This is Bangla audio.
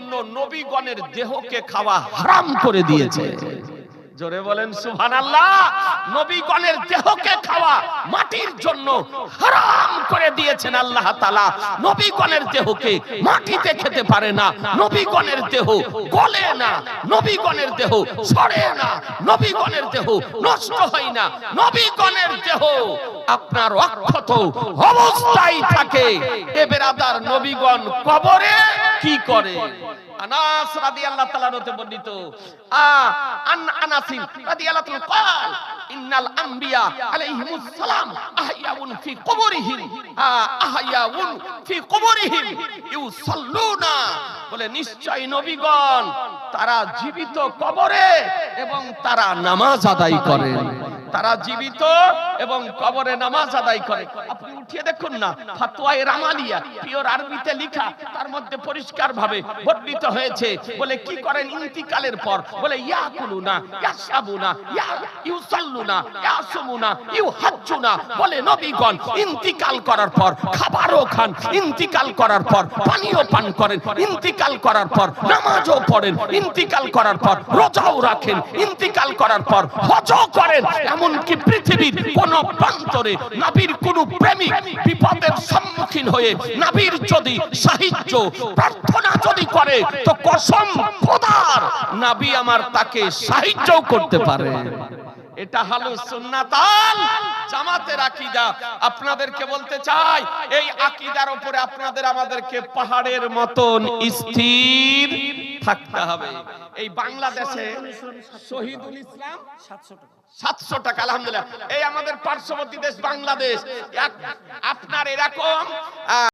জন্য নবীগণের দেহকে খাওয়া হারাম করে দিয়েছে। জোরে বলেন সুবহানাল্লাহ। নবীগণের দেহকে খাওয়া মাটির জন্য হারাম করে দিয়েছেন আল্লাহ তাআলা। নবীগণের দেহকে মাটিতে খেতে পারে না, নবীগণের দেহ গলে না, নবীগণের দেহ সরে না, নবীগণের দেহ নষ্ট হয় না, নবীগণের দেহ আপনার অক্ষত অবস্থায় থাকে। এ বেরাদার, নবীগণ কবরে কি করে? আনাস রাদিয়াল্লাহু তাআলা হতে বর্ণিত, আনাস রাদিয়াল্লাহু তাআলা قال ইন্নাল আম্বিয়া আলাইহিমুস সালাম আহয়াউন ফি কুবুরিহিম, আহয়াউন ফি কুবুরিহিম ইউসাল্লুনা, বলে নিশ্চয় নবীগণ তারা জীবিত কবরে এবং তারা নামাজ আদায় করেন। তারা জীবিত এবং কবরে নামাজ আদায় করে। আপনি উঠিয়ে দেখুন না, ফাতওয়ায়ে রামালিয়া পিওর আরবিতে লেখা, তার মধ্যে পরিষ্কার ভাবে বর্ণিত হয়েছে। বলে কি করেন ইন্তিকালের পর? বলে ইয়াকুলুনা ইয়াশাবুনা ইউসাল্লুনা ইয়াসুমুনা ইউহাজ্জুনা। বলে নবীগণ ইন্তিকাল করার পর খাবারও খান, ইন্তিকাল করার পর পানিও পান করেন, ইন্তিকাল করার পর নামাজও পড়েন, ইন্তিকাল করার পর রোজাও রাখেন, ইন্তিকাল করার পর হজও করেন। এমনকি পৃথিবীর কোন প্রান্তরে নবীর কোন প্রেমিক বিপদের সম্মুখীন হয়ে নবীর যদি সাহায্য প্রার্থনা যদি করে, তো কসম খোদার নবী আমার তাকে সাহায্য করতে পারে। এটা হলো সুন্নাতুল জামাতের আকীদা। আপনাদেরকে বলতে চাই, এই আকীদার উপরে আপনাদের আমাদেরকে পাহাড়ের মতন স্থির থাকতে হবে। এই বাংলাদেশে শহীদুল ইসলাম 700 টাকা, আলহামদুলিল্লাহ। এই আমাদের পার্শ্ববর্তী দেশ বাংলাদেশ, আপনার এরকম